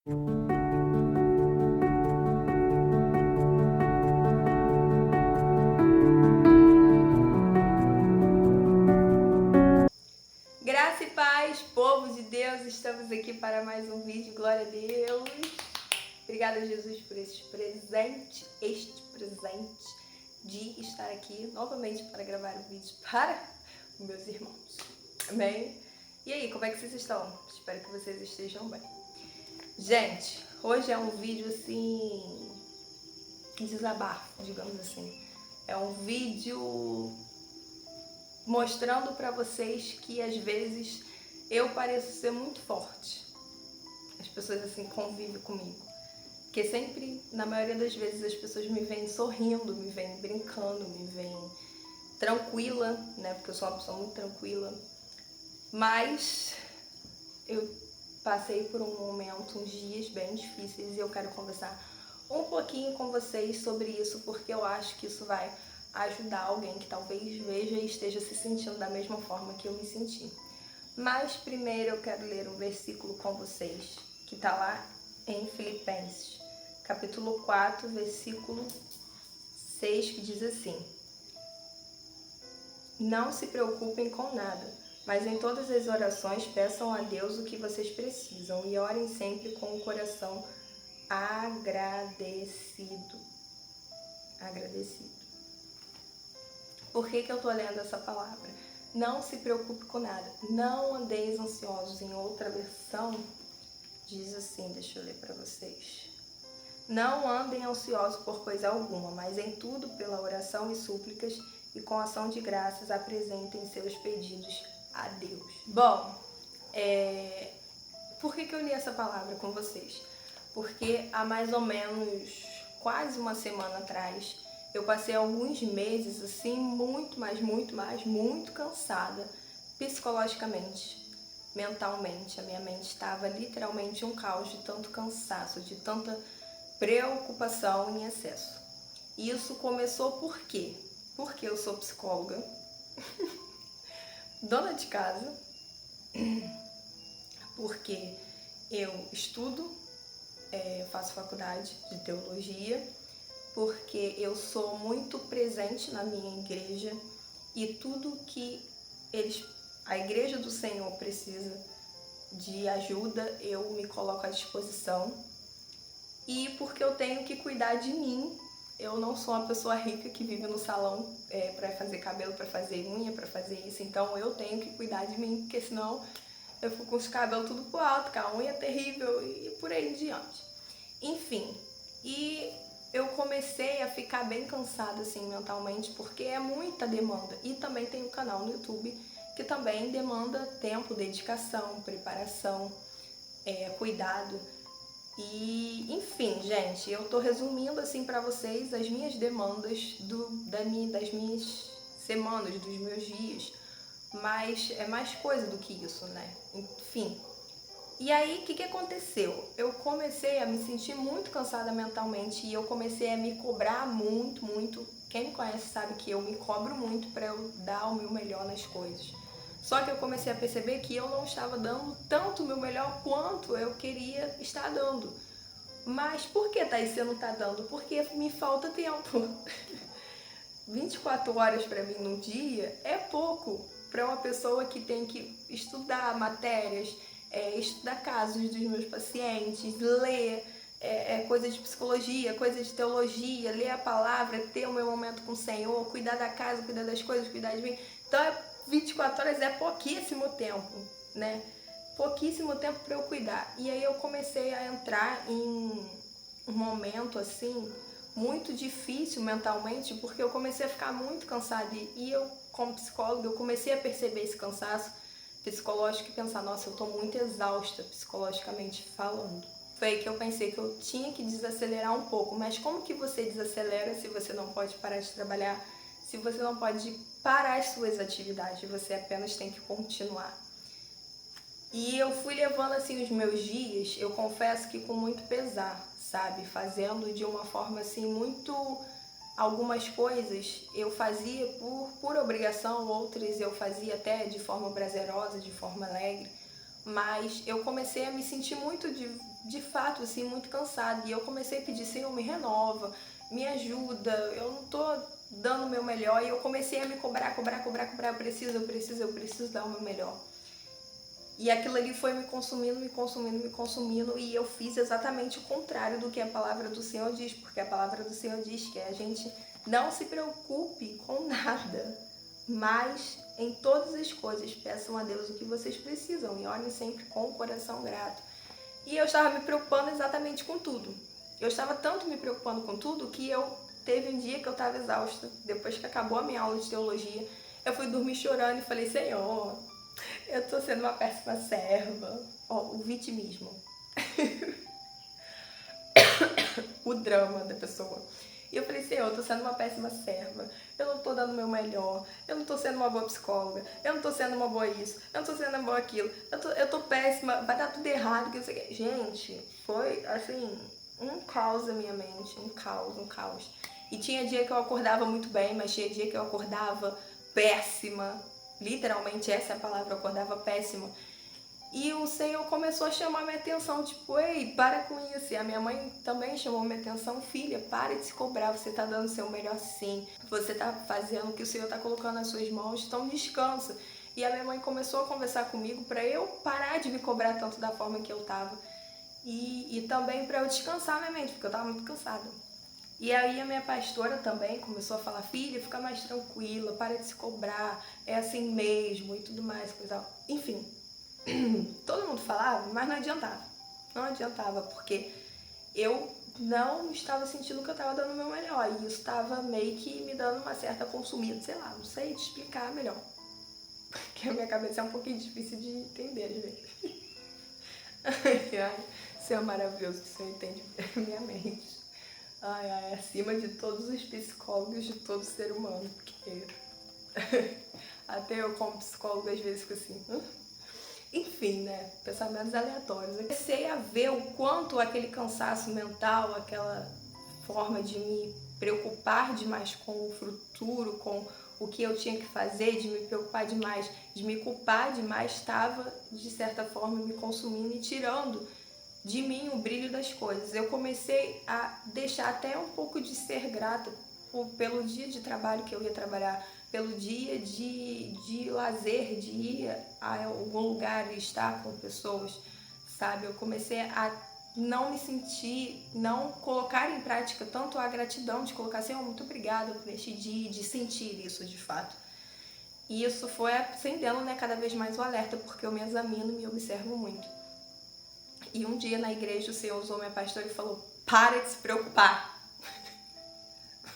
Graça e paz, povo de Deus, estamos aqui para mais um vídeo, glória a Deus. Obrigada, Jesus, por este presente de estar aqui novamente para gravar um vídeo para os meus irmãos. Amém? E aí, como é que vocês estão? Espero que vocês estejam bem. Gente, hoje é um vídeo assim, desabafo, digamos assim. É um vídeo mostrando para vocês que às vezes eu pareço ser muito forte. As pessoas assim convivem comigo. Porque sempre, na maioria das vezes, as pessoas me veem sorrindo, me veem brincando, me veem tranquila, né? Porque eu sou uma pessoa muito tranquila. Mas eu passei por um momento, uns dias bem difíceis, e eu quero conversar um pouquinho com vocês sobre isso, porque eu acho que isso vai ajudar alguém que talvez veja e esteja se sentindo da mesma forma que eu me senti. Mas primeiro eu quero ler um versículo com vocês, que está lá em Filipenses, capítulo 4, versículo 6, que diz assim: Não se preocupem com nada, mas em todas as orações peçam a Deus o que vocês precisam e orem sempre com o coração agradecido. Por que eu tô lendo essa palavra? Não se preocupe com nada. Não andeis ansiosos. Em outra versão, diz assim, deixa eu ler para vocês. Não andem ansiosos por coisa alguma, mas em tudo, pela oração e súplicas e com ação de graças, apresentem seus pedidos a Deus. Bom, por que eu li essa palavra com vocês? Porque há mais ou menos quase uma semana atrás, eu passei alguns meses assim muito cansada psicologicamente, mentalmente. A minha mente estava literalmente um caos de tanto cansaço, de tanta preocupação em excesso. E isso começou por quê? Porque eu sou psicóloga, dona de casa, porque eu estudo, faço faculdade de teologia, porque eu sou muito presente na minha igreja e tudo que a igreja do Senhor precisa de ajuda, eu me coloco à disposição. E porque eu tenho que cuidar de mim. Eu não sou uma pessoa rica que vive no salão para fazer cabelo, para fazer unha, para fazer isso. Então eu tenho que cuidar de mim, porque senão eu fico com os cabelos tudo pro alto, com a unha é terrível e por aí em diante. Enfim, e eu comecei a ficar bem cansada assim mentalmente, porque é muita demanda. E também tem o canal no YouTube, que também demanda tempo, dedicação, preparação, cuidado. E, enfim, gente, eu tô resumindo assim pra vocês as minhas demandas das minhas semanas, dos meus dias, mas é mais coisa do que isso, né? Enfim. E aí, o que aconteceu? Eu comecei a me sentir muito cansada mentalmente e eu comecei a me cobrar muito. Quem me conhece sabe que eu me cobro muito pra eu dar o meu melhor nas coisas. Só que eu comecei a perceber que eu não estava dando tanto o meu melhor quanto eu queria estar dando. Mas por que, Thaís, você não tá dando? Porque me falta tempo. 24 horas para mim num dia é pouco para uma pessoa que tem que estudar matérias, estudar casos dos meus pacientes, ler coisa de psicologia, coisa de teologia, ler a palavra, ter o meu momento com o Senhor, cuidar da casa, cuidar das coisas, cuidar de mim. Então, 24 horas é pouquíssimo tempo, né? Pouquíssimo tempo para eu cuidar. E aí eu comecei a entrar em um momento assim muito difícil mentalmente, porque eu comecei a ficar muito cansada e eu, como psicóloga, eu comecei a perceber esse cansaço psicológico e pensar, nossa, eu tô muito exausta psicologicamente falando. Foi aí que eu pensei que eu tinha que desacelerar um pouco, mas como que você desacelera se você não pode parar de trabalhar, se você não pode parar as suas atividades, você apenas tem que continuar? E eu fui levando assim os meus dias, eu confesso que com muito pesar, sabe? Fazendo de uma forma assim muito... Algumas coisas eu fazia por obrigação, outras eu fazia até de forma prazerosa, de forma alegre. Mas eu comecei a me sentir muito de fato, assim, muito cansada. E eu comecei a pedir, Senhor, me renova, me ajuda, eu não tô dando o meu melhor. E eu comecei a me cobrar, eu preciso dar o meu melhor. E aquilo ali foi me consumindo, e eu fiz exatamente o contrário do que a palavra do Senhor diz, porque a palavra do Senhor diz que a gente não se preocupe com nada, mas em todas as coisas peçam a Deus o que vocês precisam e orem sempre com o coração grato. E eu estava me preocupando exatamente com tudo. Eu estava tanto me preocupando com tudo que teve um dia que eu estava exausta, depois que acabou a minha aula de teologia, eu fui dormir chorando e falei, Senhor, eu tô sendo uma péssima serva. Ó, o vitimismo. O drama da pessoa. E eu falei, Senhor, eu tô sendo uma péssima serva. Eu não tô dando o meu melhor. Eu não tô sendo uma boa psicóloga. Eu não tô sendo uma boa isso. Eu não tô sendo uma boa aquilo. Eu tô péssima. Vai dar tudo errado. Que eu sei que... Gente, foi assim, um caos na minha mente. Um caos. E tinha dia que eu acordava muito bem, mas tinha dia que eu acordava péssima. Literalmente essa é a palavra, eu acordava péssima. E o Senhor começou a chamar minha atenção, tipo, ei, para com isso. E a minha mãe também chamou minha atenção, filha, para de se cobrar, você tá dando o seu melhor sim. Você tá fazendo o que o Senhor tá colocando nas suas mãos, então descansa. E a minha mãe começou a conversar comigo para eu parar de me cobrar tanto da forma que eu tava. E também para eu descansar minha mente, porque eu tava muito cansada. E aí a minha pastora também começou a falar, filha, fica mais tranquila, para de se cobrar, é assim mesmo e tudo mais, coisa. Enfim, todo mundo falava, mas não adiantava. Não adiantava, porque eu não estava sentindo que eu estava dando o meu melhor. E isso estava meio que me dando uma certa consumida, sei lá, não sei te explicar melhor. Porque a minha cabeça é um pouquinho difícil de entender às vezes. Ai, Senhor maravilhoso, que o Senhor entende a minha mente. Ai, acima de todos os psicólogos, de todo ser humano, porque até eu como psicóloga às vezes fico assim, enfim, né, pensamentos aleatórios. Eu comecei a ver o quanto aquele cansaço mental, aquela forma de me preocupar demais com o futuro, com o que eu tinha que fazer, de me preocupar demais, de me culpar demais, estava, de certa forma, me consumindo e tirando de mim o brilho das coisas. Eu comecei a deixar até um pouco de ser grata pelo dia de trabalho que eu ia trabalhar, pelo dia de lazer, de ir a algum lugar e estar com pessoas, sabe? Eu comecei a não me sentir, não colocar em prática tanto a gratidão de colocar assim, muito obrigada por este dia, de sentir isso de fato. E isso foi acendendo, né, cada vez mais o alerta, porque eu me examino e me observo muito. E um dia na igreja o Senhor usou minha pastora e falou, para de se preocupar.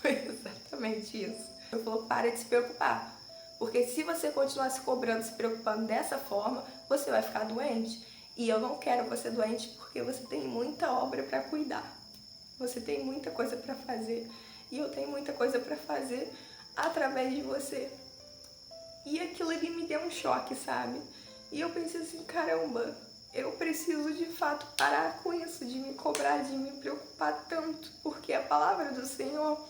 Foi exatamente isso. Ele falou, para de se preocupar. Porque se você continuar se cobrando, se preocupando dessa forma, você vai ficar doente. E eu não quero você doente porque você tem muita obra para cuidar. Você tem muita coisa para fazer. E eu tenho muita coisa para fazer através de você. E aquilo ali me deu um choque, sabe? E eu pensei assim, caramba, eu preciso de fato parar com isso, de me cobrar, de me preocupar tanto, porque a palavra do Senhor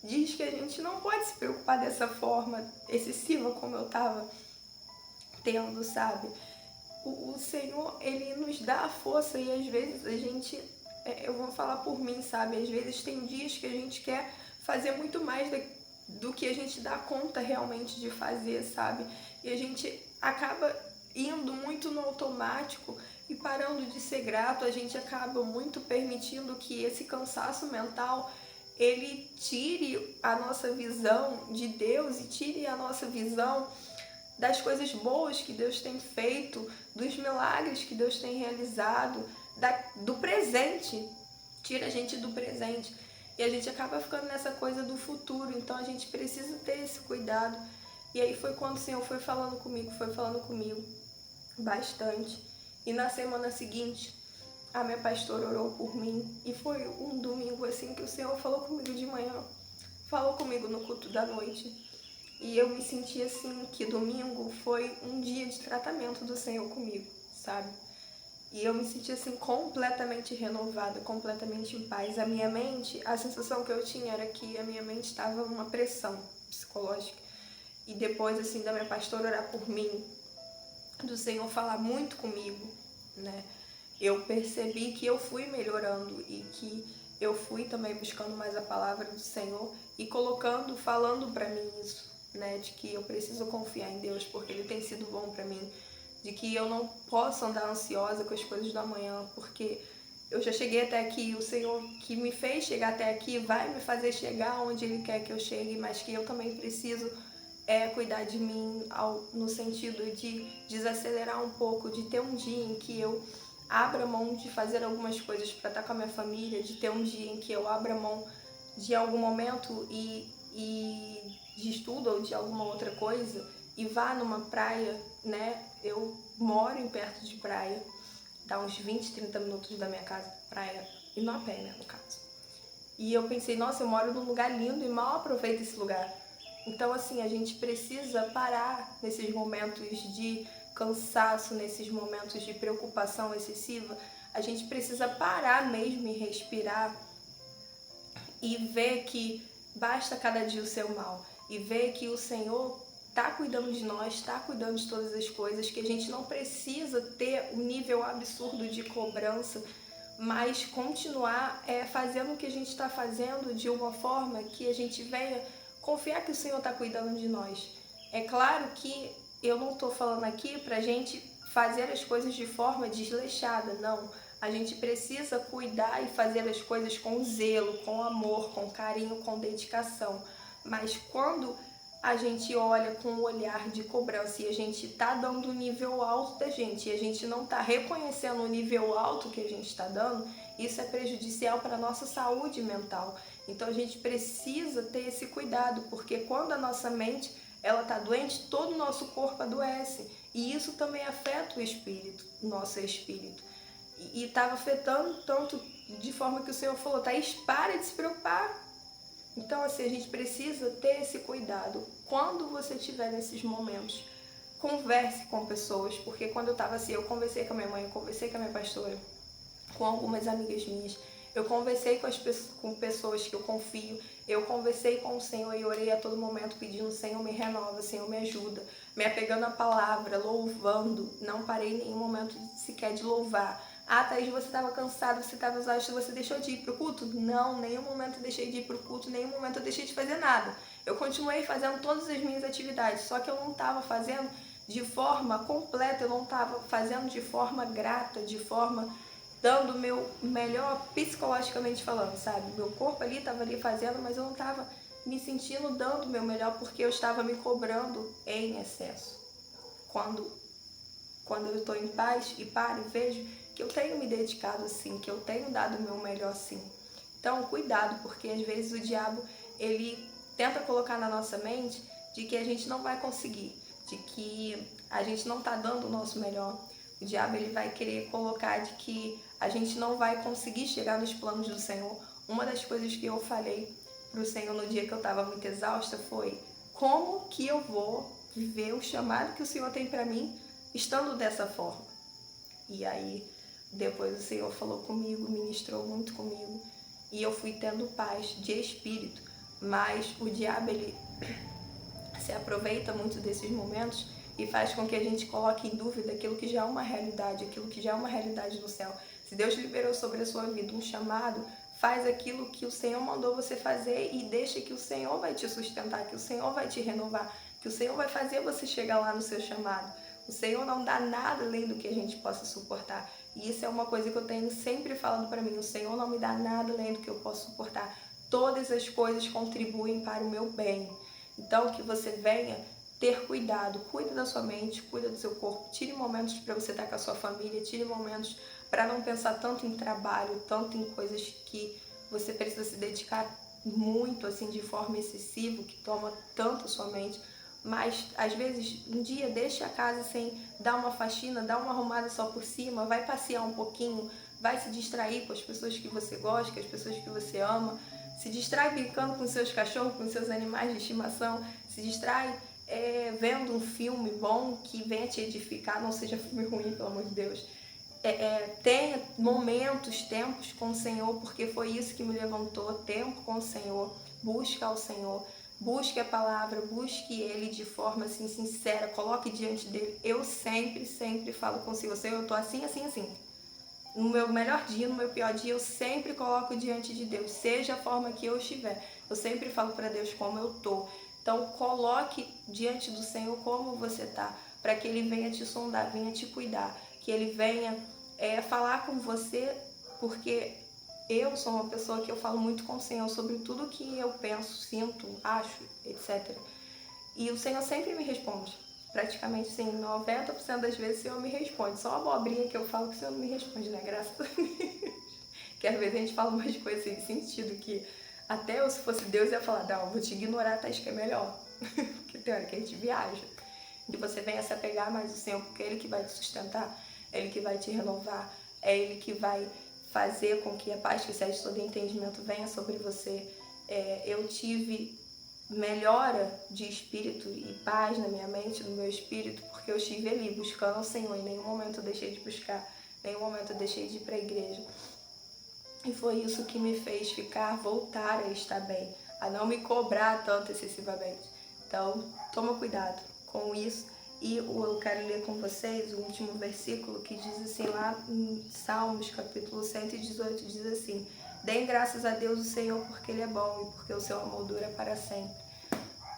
diz que a gente não pode se preocupar dessa forma excessiva como eu estava tendo, sabe? O Senhor, Ele nos dá a força e às vezes a gente, eu vou falar por mim, sabe? Às vezes tem dias que a gente quer fazer muito mais do que a gente dá conta realmente de fazer, sabe? E a gente acaba indo muito no automático e parando de ser grato, a gente acaba muito permitindo que esse cansaço mental ele tire a nossa visão de Deus e tire a nossa visão das coisas boas que Deus tem feito, dos milagres que Deus tem realizado, do presente. Tira a gente do presente. E a gente acaba ficando nessa coisa do futuro. Então a gente precisa ter esse cuidado. E aí foi quando o Senhor foi falando comigo bastante. E na semana seguinte, a minha pastora orou por mim. E foi um domingo assim que o Senhor falou comigo de manhã. Falou comigo no culto da noite. E eu me senti assim, que domingo foi um dia de tratamento do Senhor comigo, sabe? E eu me senti assim completamente renovada, completamente em paz. A minha mente, a sensação que eu tinha era que a minha mente estava numa pressão psicológica. E depois assim da minha pastora orar por mim, do Senhor falar muito comigo, né? eu percebi que eu fui melhorando e que eu fui também buscando mais a palavra do Senhor e colocando, falando para mim isso, né, de que eu preciso confiar em Deus porque Ele tem sido bom para mim, de que eu não posso andar ansiosa com as coisas da manhã, porque eu já cheguei até aqui, o Senhor que me fez chegar até aqui vai me fazer chegar onde Ele quer que eu chegue, mas que eu também preciso cuidar de mim no sentido de desacelerar um pouco, de ter um dia em que eu abra mão de fazer algumas coisas para estar com a minha família, de ter um dia em que eu abra mão de algum momento e de estudo ou de alguma outra coisa e vá numa praia, né? Eu moro em perto de praia, dá uns 20, 30 minutos da minha casa pra praia, e não a pé, né, no caso. E eu pensei, nossa, eu moro num lugar lindo e mal aproveito esse lugar. Então, assim, a gente precisa parar nesses momentos de cansaço, nesses momentos de preocupação excessiva. A gente precisa parar mesmo e respirar e ver que basta cada dia o seu mal. E ver que o Senhor está cuidando de nós, está cuidando de todas as coisas, que a gente não precisa ter um nível absurdo de cobrança, mas continuar fazendo o que a gente está fazendo de uma forma que a gente venha confiar que o Senhor está cuidando de nós. É claro que eu não estou falando aqui para a gente fazer as coisas de forma desleixada, não. A gente precisa cuidar e fazer as coisas com zelo, com amor, com carinho, com dedicação. Mas quando a gente olha com um olhar de cobrança e a gente está dando um nível alto da gente e a gente não está reconhecendo o nível alto que a gente está dando, isso é prejudicial para a nossa saúde mental. Então a gente precisa ter esse cuidado, porque quando a nossa mente ela está doente, todo o nosso corpo adoece. E isso também afeta o espírito, o nosso espírito. E estava afetando tanto de forma que o Senhor falou, Thaís, para de se preocupar. Então, assim, a gente precisa ter esse cuidado. Quando você estiver nesses momentos, converse com pessoas, porque quando eu estava assim, eu conversei com a minha mãe, eu conversei com a minha pastora, com algumas amigas minhas, eu conversei com pessoas que eu confio, eu conversei com o Senhor e orei a todo momento pedindo, Senhor, me renova, Senhor, me ajuda, me apegando à palavra, louvando, não parei em nenhum momento sequer de louvar. Ah, Thaís, você estava cansado, você estava exausto, você deixou de ir para o culto? Não, nenhum momento eu deixei de ir para o culto, nenhum momento eu deixei de fazer nada. Eu continuei fazendo todas as minhas atividades, só que eu não estava fazendo de forma completa, eu não estava fazendo de forma grata, de forma dando o meu melhor psicologicamente falando, sabe? Meu corpo ali estava ali fazendo, mas eu não estava me sentindo dando o meu melhor porque eu estava me cobrando em excesso. Quando eu estou em paz e paro e vejo que eu tenho me dedicado sim, que eu tenho dado o meu melhor sim. Então, cuidado, porque às vezes o diabo, ele tenta colocar na nossa mente de que a gente não vai conseguir, de que a gente não está dando o nosso melhor. O diabo, ele vai querer colocar de que a gente não vai conseguir chegar nos planos do Senhor. Uma das coisas que eu falei para o Senhor no dia que eu estava muito exausta foi: como que eu vou viver o chamado que o Senhor tem para mim estando dessa forma? E aí, depois o Senhor falou comigo, ministrou muito comigo, e eu fui tendo paz de espírito. Mas o diabo, ele se aproveita muito desses momentos e faz com que a gente coloque em dúvida aquilo que já é uma realidade, aquilo que já é uma realidade no céu. Se Deus liberou sobre a sua vida um chamado, faz aquilo que o Senhor mandou você fazer e deixa que o Senhor vai te sustentar, que o Senhor vai te renovar, que o Senhor vai fazer você chegar lá no seu chamado. O Senhor não dá nada além do que a gente possa suportar. E isso é uma coisa que eu tenho sempre falando para mim. O Senhor não me dá nada além do que eu posso suportar. Todas as coisas contribuem para o meu bem. Então, que você venha ter cuidado. Cuida da sua mente, cuida do seu corpo. Tire momentos para você estar com a sua família. Tire momentos para não pensar tanto em trabalho, tanto em coisas que você precisa se dedicar muito, assim, de forma excessiva, que toma tanto a sua mente. Mas, às vezes, um dia deixa a casa sem dar uma faxina, dá uma arrumada só por cima, vai passear um pouquinho, vai se distrair com as pessoas que você gosta, com as pessoas que você ama, se distrai brincando com seus cachorros, com seus animais de estimação, se distrai vendo um filme bom que venha te edificar, não seja filme ruim, pelo amor de Deus. Tenha momentos, tempos com o Senhor, porque foi isso que me levantou, tempo com o Senhor, busca ao Senhor, busque a palavra, busque Ele de forma assim sincera, coloque diante dele. Eu sempre falo com o Senhor, Senhor, eu tô assim, assim, assim. no meu melhor dia, no meu pior dia, eu sempre coloco diante de Deus, seja a forma que eu estiver. Eu sempre falo para Deus como eu tô. Então, coloque diante do Senhor como você tá, para que Ele venha te sondar, venha te cuidar, que Ele venha falar com você, porque eu sou uma pessoa que eu falo muito com o Senhor sobre tudo que eu penso, sinto, acho, etc. E o Senhor sempre me responde. Praticamente, sim, 90% das vezes o Senhor me responde. Só uma abobrinha que eu falo que o Senhor não me responde, né? Graças a Deus. Que às vezes a gente fala umas coisas sem sentido que até eu, se fosse Deus, ia falar, não, vou te ignorar, tá, acho que é melhor. Porque tem hora que a gente viaja. Que você venha se apegar mais ao Senhor, porque é Ele que vai te sustentar, é Ele que vai te renovar, é Ele que vai fazer com que a paz que excede todo entendimento venha sobre você. Eu tive melhora de espírito e paz na minha mente, no meu espírito, porque eu estive ali buscando o Senhor. Em nenhum momento eu deixei de buscar, em nenhum momento eu deixei de ir para a igreja. E foi isso que me fez voltar a estar bem, a não me cobrar tanto excessivamente. Então, toma cuidado com isso. E eu quero ler com vocês o último versículo que diz assim, lá em Salmos, capítulo 118, diz assim: deem graças a Deus, o Senhor, porque Ele é bom e porque o seu amor dura para sempre.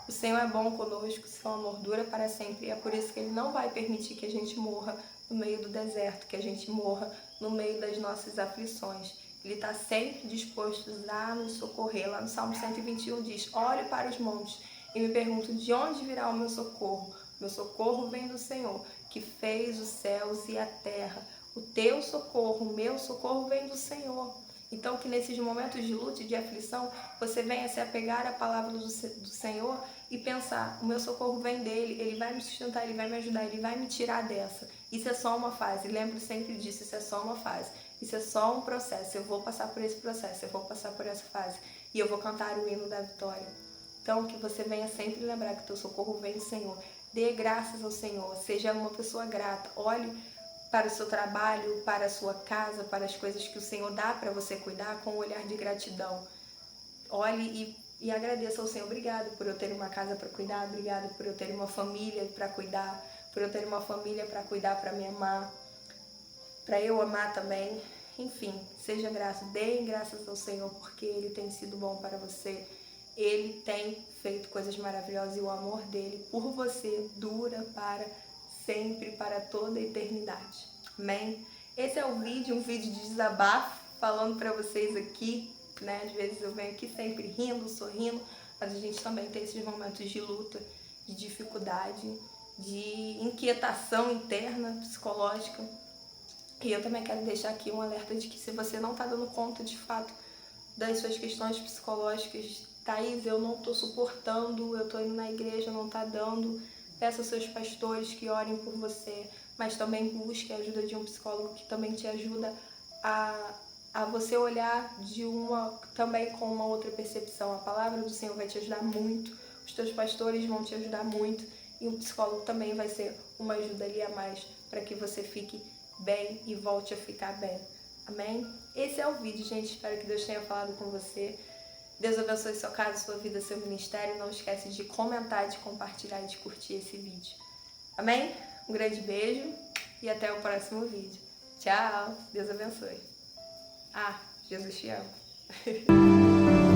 O Senhor é bom conosco, o seu amor dura para sempre. E é por isso que Ele não vai permitir que a gente morra no meio do deserto, que a gente morra no meio das nossas aflições. Ele está sempre disposto a nos socorrer. Lá no Salmo 121 diz: olhe para os montes e me pergunto de onde virá o meu socorro. Meu socorro vem do Senhor, que fez os céus e a terra. O teu socorro, o meu socorro vem do Senhor. Então, que nesses momentos de luta e de aflição, você venha se apegar à palavra do Senhor e pensar, o meu socorro vem dele, ele vai me sustentar, ele vai me ajudar, ele vai me tirar dessa. Isso é só uma fase, lembre sempre disso, isso é só uma fase. Isso é só um processo, eu vou passar por esse processo, eu vou passar por essa fase e eu vou cantar o hino da vitória. Então, que você venha sempre lembrar que o teu socorro vem do Senhor. Dê graças ao Senhor, seja uma pessoa grata, olhe para o seu trabalho, para a sua casa, para as coisas que o Senhor dá para você cuidar com um olhar de gratidão. Olhe e agradeça ao Senhor. Obrigado por eu ter uma casa para cuidar, obrigado por eu ter uma família para cuidar, por eu ter uma família para cuidar, para me amar, para eu amar também. Enfim, seja grato, deem graças ao Senhor, porque Ele tem sido bom para você. Ele tem feito coisas maravilhosas e o amor dele por você dura para sempre, para toda a eternidade. Amém? Esse é um vídeo de desabafo, falando para vocês aqui, né? Às vezes eu venho aqui sempre rindo, sorrindo, mas a gente também tem esses momentos de luta, de dificuldade, de inquietação interna, psicológica. E eu também quero deixar aqui um alerta de que se você não está dando conta de fato das suas questões psicológicas, Thaís, eu não estou suportando, eu estou indo na igreja, não está dando, peça aos seus pastores que orem por você, mas também busque a ajuda de um psicólogo que também te ajuda a você olhar também com uma outra percepção. A palavra do Senhor vai te ajudar muito, os teus pastores vão te ajudar muito e um psicólogo também vai ser uma ajuda ali a mais para que você fique bem e volte a ficar bem. Amém? Esse é o vídeo, gente. Espero que Deus tenha falado com você. Deus abençoe seu caso, sua vida, seu ministério. Não esquece de comentar, de compartilhar e de curtir esse vídeo. Amém? Um grande beijo e até o próximo vídeo. Tchau! Deus abençoe. Jesus te ama.